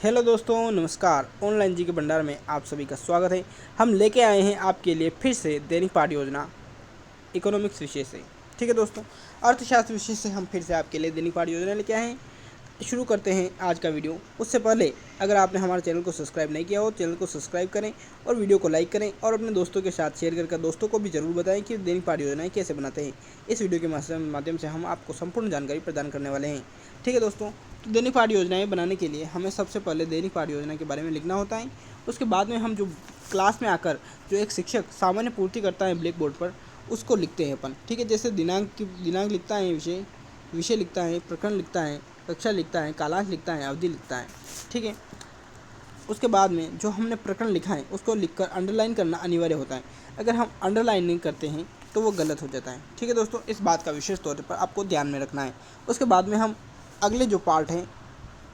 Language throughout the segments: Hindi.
हेलो दोस्तों, नमस्कार। ऑनलाइन जी के भंडार में आप सभी का स्वागत है। हम लेके आए हैं आपके लिए फिर से दैनिक पाठ योजना इकोनॉमिक्स विषय से। ठीक है दोस्तों, अर्थशास्त्र विषय से हम फिर से आपके लिए दैनिक पाठ योजना लेके आए हैं। शुरू करते हैं आज का वीडियो। उससे पहले अगर आपने हमारे चैनल को सब्सक्राइब नहीं किया हो, चैनल को सब्सक्राइब करें और वीडियो को लाइक करें और अपने दोस्तों के साथ शेयर करके दोस्तों को भी ज़रूर बताएं कि दैनिक पाठ योजनाएं कैसे बनाते हैं। इस वीडियो के माध्यम से हम आपको संपूर्ण जानकारी प्रदान करने वाले हैं। ठीक है दोस्तों, तो दैनिक पाठ योजनाएं बनाने के लिए हमें सबसे पहले दैनिक पाठ योजना के बारे में लिखना होता है। उसके बाद में हम जो क्लास में आकर जो एक शिक्षक सामान्य पूर्ति करता है ब्लैक बोर्ड पर, उसको लिखते हैं अपन। ठीक है, जैसे दिनांक लिखता है, विषय लिखता है, प्रकरण लिखता है, कक्षा लिखता है, कालांश लिखता है, अवधि लिखता है। ठीक है, उसके बाद में जो हमने प्रकरण लिखा है उसको लिखकर अंडरलाइन करना अनिवार्य होता है। अगर हम अंडरलाइन नहीं करते हैं तो वो गलत हो जाता है। ठीक है दोस्तों, इस बात का विशेष तौर पर आपको ध्यान में रखना है। उसके बाद में हम अगले जो पार्ट है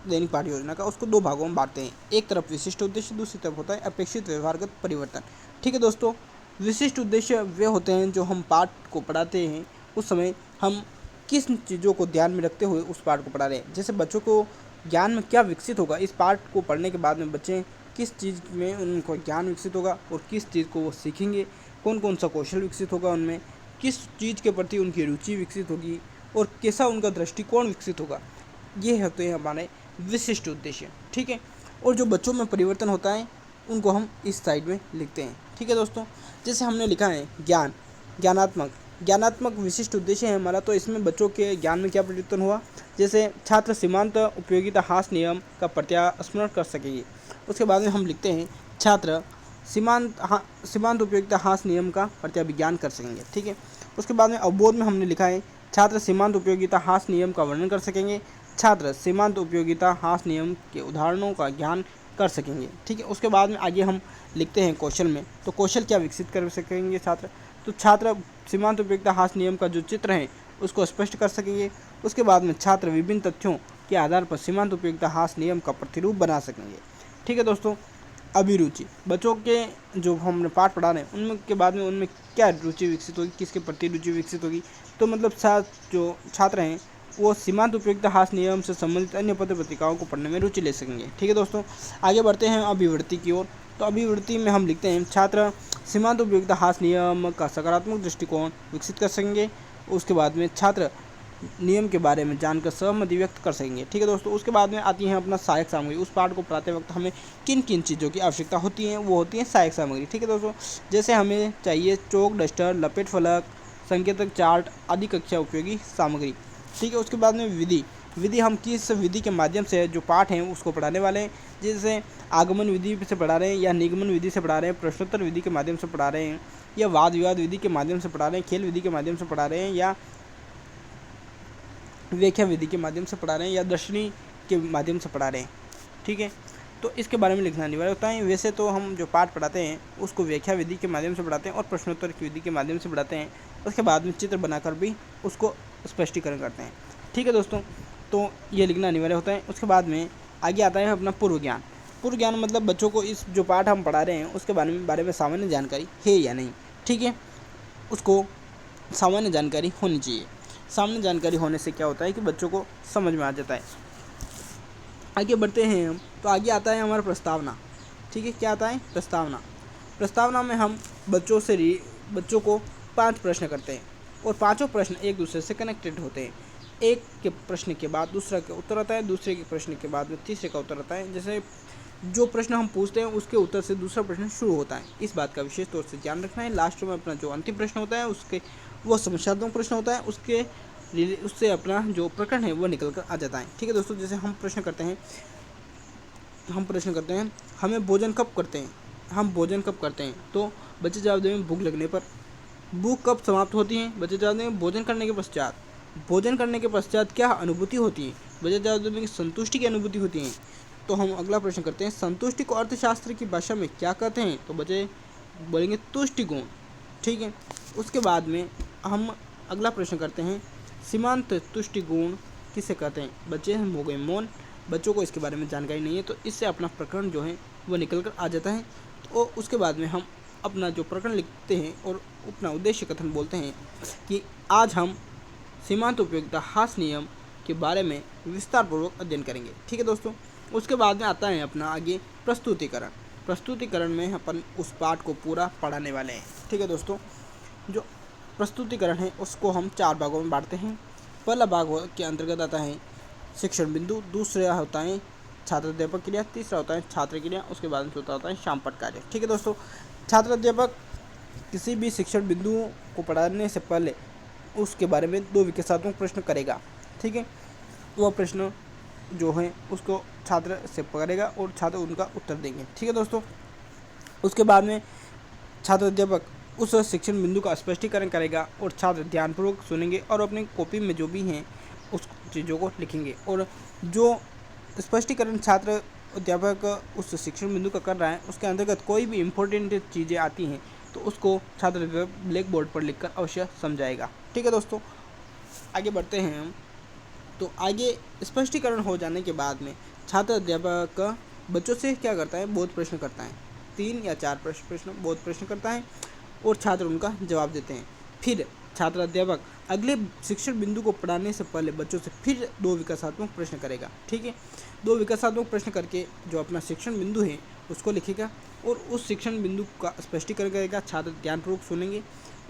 दैनिक पाठ योजना का, उसको दो भागों में बांटते हैं। एक तरफ विशिष्ट उद्देश्य, दूसरी तरफ होता है अपेक्षित व्यवहारगत परिवर्तन। ठीक है दोस्तों, विशिष्ट उद्देश्य वे होते हैं जो हम पाठ को पढ़ाते हैं उस समय हम किस चीज़ों को ध्यान में रखते हुए उस पाठ को पढ़ा रहे हैं। जैसे बच्चों को ज्ञान में क्या विकसित होगा, इस पाठ को पढ़ने के बाद में बच्चे किस चीज़ में उनको ज्ञान विकसित होगा और किस चीज़ को वो सीखेंगे, कौन कौन सा कौशल विकसित होगा उनमें, किस चीज़ के प्रति उनकी रुचि विकसित होगी और कैसा उनका दृष्टिकोण विकसित होगा। ये होते हैं हमारे विशिष्ट उद्देश्य। ठीक है, और जो बच्चों में परिवर्तन होता है उनको हम इस साइड में लिखते हैं। ठीक है दोस्तों, जैसे हमने लिखा है ज्ञानात्मक विशिष्ट उद्देश्य है हमारा, तो इसमें बच्चों के ज्ञान में क्या परिवर्तन हुआ। जैसे छात्र सीमांत उपयोगिता हास नियम का प्रत्यास्मरण कर सकेंगे। उसके बाद में हम लिखते हैं छात्र सीमांत उपयोगिता हास नियम का प्रत्याभिज्ञान कर सकेंगे। ठीक है, उसके बाद में अवबोध में हमने लिखा है छात्र सीमांत उपयोगिता हास नियम का वर्णन कर सकेंगे। छात्र सीमांत उपयोगिता हास नियम के उदाहरणों का ज्ञान कर सकेंगे। ठीक है, उसके बाद में आगे हम लिखते हैं कौशल में, तो कौशल क्या विकसित कर सकेंगे छात्र, तो छात्र सीमांत उपयोगिता हास नियम का जो चित्र है उसको स्पष्ट कर सकेंगे। उसके बाद में छात्र विभिन्न तथ्यों के आधार पर सीमांत उपयोगिता हास नियम का प्रतिरूप बना सकेंगे। ठीक है दोस्तों, अभिरुचि, बच्चों के जो हमने पाठ पढ़ा रहे हैं उनमें के बाद में उनमें क्या रुचि विकसित होगी, किसके प्रति रुचि विकसित होगी, तो मतलब जो छात्र हैं वो सीमांत उपयोगिता हास नियम से संबंधित अन्य पत्र पत्रिकाओं को पढ़ने में रुचि ले सकेंगे। ठीक है दोस्तों, आगे बढ़ते हैं अभिवृत्ति की ओर। तो अभिवृत्ति में हम लिखते हैं छात्र सीमांत उपयोगिता हास नियम का सकारात्मक दृष्टिकोण विकसित कर सकेंगे। उसके बाद में छात्र नियम के बारे में जानकर सहमति व्यक्त कर सकेंगे। ठीक है दोस्तों, उसके बाद में आती है अपना सहायक सामग्री। उस पाठ को पढ़ाते वक्त हमें किन किन चीज़ों की आवश्यकता होती है, वो होती है सहायक सामग्री। ठीक है दोस्तों, जैसे हमें चाहिए चौक, डस्टर, लपेट फलक, संकेतक, चार्ट आदि कक्षा उपयोगी सामग्री। ठीक है, उसके बाद में विधि हम किस विधि के माध्यम से जो पाठ हैं उसको पढ़ाने वाले हैं। जैसे आगमन विधि से पढ़ा रहे हैं या निगमन विधि से पढ़ा रहे हैं, प्रश्नोत्तर विधि के माध्यम से पढ़ा रहे हैं या वाद विवाद विधि के माध्यम से पढ़ा रहे हैं, खेल विधि के माध्यम से पढ़ा रहे हैं या व्याख्या विधि के माध्यम से पढ़ा रहे हैं या दर्शनी के माध्यम से पढ़ा रहे हैं। ठीक है, तो इसके बारे में लिखना अनिवार्य होता है। वैसे तो हम जो पाठ पढ़ाते हैं उसको व्याख्या विधि के माध्यम से पढ़ाते हैं और प्रश्नोत्तर की विधि के माध्यम से पढ़ाते हैं। उसके बाद में चित्र बनाकर भी उसको स्पष्टीकरण करते हैं। ठीक है दोस्तों, तो ये लिखना अनिवार्य होता है। उसके बाद में आगे आता है अपना पूर्व ज्ञान मतलब बच्चों को इस जो पाठ हम पढ़ा रहे हैं उसके बारे में सामान्य जानकारी है या नहीं। ठीक है, उसको सामान्य जानकारी होनी चाहिए। सामान्य जानकारी होने से क्या होता है कि बच्चों को समझ में आ जाता है। आगे बढ़ते हैं हम, तो आगे आता है हमारा प्रस्तावना। ठीक है, क्या आता है प्रस्तावना में हम बच्चों को 5 प्रश्न करते हैं और पांचों प्रश्न एक दूसरे से कनेक्टेड होते हैं। एक के प्रश्न के बाद दूसरा का उत्तर आता है, दूसरे के प्रश्न के बाद में तीसरे का उत्तर आता है। जैसे जो प्रश्न हम पूछते हैं उसके उत्तर से दूसरा प्रश्न शुरू होता है। इस बात का विशेष तौर से ध्यान रखना है। लास्ट में अपना जो अंतिम प्रश्न होता है उसके वो समस्यात्मक प्रश्न होता है, उससे अपना जो प्रकरण है वो निकल कर आ जाता है। ठीक है दोस्तों, जैसे हम प्रश्न करते हैं हमें भोजन कब करते हैं, हम भोजन कब करते हैं, तो बच्चे जवाब देंगे भूख लगने पर। भूख कब समाप्त होती है, बच्चे जवाब देंगे भोजन करने के पश्चात। भोजन करने के पश्चात क्या अनुभूति होती है, बच्चे जवाब देंगे संतुष्टि की अनुभूति होती है। तो हम अगला प्रश्न करते हैं संतुष्टि को अर्थशास्त्र की भाषा में क्या कहते हैं, तो बच्चे बोलेंगे तुष्टिगुण। ठीक है, उसके बाद में हम अगला प्रश्न करते हैं सीमांत तुष्टिगुण किसे कहते हैं, बच्चे हो गए मौन। बच्चों को इसके बारे में जानकारी नहीं है, तो इससे अपना प्रकरण जो है वो निकल कर आ जाता है। तो उसके बाद में हम अपना जो प्रकरण लिखते हैं और अपना उद्देश्य कथन बोलते हैं कि आज हम सीमांत उपयोगिता हास नियम के बारे में विस्तार पूर्वक अध्ययन करेंगे। ठीक है दोस्तों। उसके बाद में आता है अपना आगे प्रस्तुतिकरण। प्रस्तुतिकरण में अपन उस पाठ को पूरा पढ़ाने वाले हैं। ठीक है दोस्तों। जो प्रस्तुतिकरण है उसको हम 4 भागों में बांटते हैं। पहला भाग के अंतर्गत आता है शिक्षण बिंदु, दूसरा होता है छात्र अध्यापक क्रिया, तीसरा होता है छात्र क्रिया, उसके बाद में चौथा होता है शामपट कार्य। ठीक है दोस्तों। छात्र अध्यापक किसी भी शिक्षण बिंदु को पढ़ाने से पहले उसके बारे में 2 विकासात्मक प्रश्न करेगा। ठीक है। वह प्रश्न जो है उसको छात्र से करेगा और छात्र उनका उत्तर देंगे। ठीक है दोस्तों। उसके बाद में छात्र अध्यापक उस शिक्षण बिंदु का स्पष्टीकरण करेगा और छात्र ध्यानपूर्वक सुनेंगे और अपनी कॉपी में जो भी हैं उस चीज़ों को लिखेंगे। और जो स्पष्टीकरण छात्र अध्यापक उस शिक्षण बिंदु का कर रहा है उसके अंतर्गत कोई भी इम्पोर्टेंट चीज़ें आती हैं तो उसको छात्र ब्लैक बोर्ड पर लिखकर अवश्य समझाएगा। ठीक है दोस्तों। आगे बढ़ते हैं हम। तो आगे स्पष्टीकरण हो जाने के बाद में छात्र अध्यापक बच्चों से क्या करता है, बोध प्रश्न करता है। 3 या 4 प्रश्न बोध प्रश्न करता है और छात्र उनका जवाब देते हैं। फिर छात्र अध्यापक अगले शिक्षण बिंदु को पढ़ाने से पहले बच्चों से फिर 2 विकासात्मक प्रश्न करेगा। ठीक है। 2 विकासात्मक प्रश्न करके जो अपना शिक्षण बिंदु है उसको लिखेगा और उस शिक्षण बिंदु का स्पष्टीकरण करेगा। छात्र ध्यानपूर्वक सुनेंगे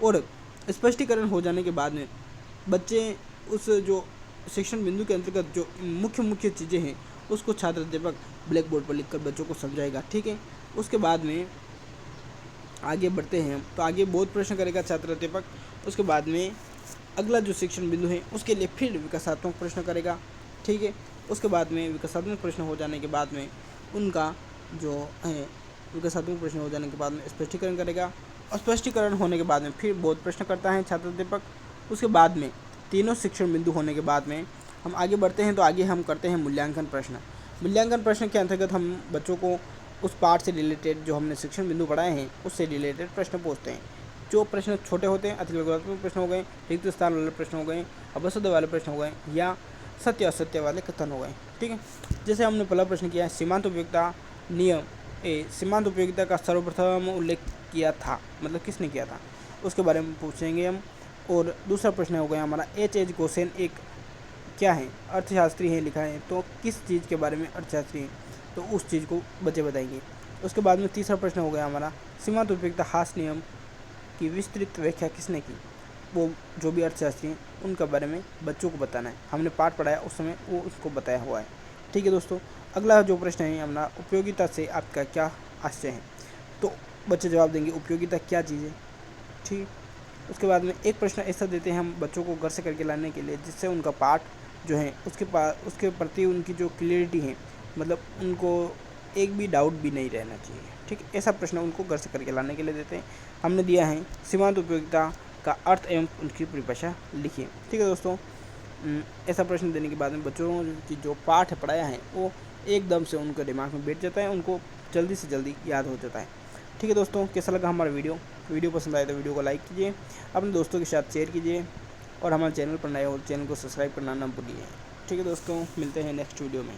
और स्पष्टीकरण हो जाने के बाद में बच्चे उस जो शिक्षण बिंदु के अंतर्गत जो मुख्य चीज़ें हैं उसको छात्र अध्यापक ब्लैक बोर्ड पर लिखकर बच्चों को समझाएगा। ठीक है। उसके बाद में आगे बढ़ते हैं हम। तो आगे बोध प्रश्न करेगा छात्र अध्यापक। उसके बाद में अगला जो शिक्षण बिंदु है उसके लिए फिर विकासात्मक प्रश्न करेगा। ठीक है। उसके बाद में विकासात्मक प्रश्न हो जाने के बाद में उनका जो है विकासात्मक प्रश्न हो जाने के बाद में स्पष्टीकरण करेगा और स्पष्टीकरण होने के बाद में फिर बोध प्रश्न करता है छात्र अध्यापक। उसके बाद में तीनों शिक्षण बिंदु होने के बाद में हम आगे बढ़ते हैं। तो आगे हम करते हैं मूल्यांकन प्रश्न। मूल्यांकन प्रश्न के अंतर्गत हम बच्चों को उस पाठ से रिलेटेड जो हमने शिक्षण बिंदु पढ़ाए हैं उससे रिलेटेड प्रश्न पूछते हैं। जो प्रश्न छोटे होते हैं, अतिलघुत्मक प्रश्न हो गए, रिक्त स्थान वाले प्रश्न हो गए, अवशब्द वाले प्रश्न हो गए या सत्य असत्य वाले कथन हो गए। ठीक है। जैसे हमने पहला प्रश्न किया है सीमांत उपयोगिता नियम सीमांत उपयोगिता का सर्वप्रथम उल्लेख किया था, मतलब किसने किया था, उसके बारे में पूछेंगे हम। और दूसरा प्रश्न हो गया हमारा H.H. गोसेन एक क्या है, अर्थशास्त्री है लिखा है, तो किस चीज़ के बारे में अर्थशास्त्री है, तो उस चीज़ को बच्चे बताएंगे। उसके बाद में तीसरा प्रश्न हो गया हमारा सीमांत उपयोगिता हास नियम की विस्तृत व्याख्या किसने की, वो जो भी अर्थशास्त्री हैं उनके बारे में बच्चों को बताना है। हमने पाठ पढ़ाया उस समय वो उसको बताया हुआ है। ठीक है दोस्तों। अगला जो प्रश्न है हमारा उपयोगिता से आपका क्या आशय है, तो बच्चे जवाब देंगे उपयोगिता क्या चीज़ है। ठीक। उसके बाद में एक प्रश्न ऐसा देते हैं हम बच्चों को घर से करके लाने के लिए जिससे उनका पाठ जो है उसके प्रति उनकी जो क्लियरिटी है, मतलब उनको एक भी डाउट भी नहीं रहना चाहिए। ठीक। ऐसा प्रश्न उनको घर से करके लाने के लिए देते हैं। हमने दिया है सीमांत उपयोगिता का अर्थ एवं उनकी परिभाषा लिखिए। ठीक है दोस्तों। ऐसा प्रश्न देने के बाद में बच्चों की जो पाठ पढ़ाया है वो एकदम से उनके दिमाग में बैठ जाता है, उनको जल्दी से जल्दी याद हो जाता है। ठीक है दोस्तों। कैसा लगा हमारा वीडियो पसंद आए तो वीडियो को लाइक कीजिए, अपने दोस्तों के साथ शेयर कीजिए और हमारे चैनल पर नए हो चैनल को सब्सक्राइब करना ना भूलिए। ठीक है दोस्तों। मिलते हैं नेक्स्ट वीडियो में।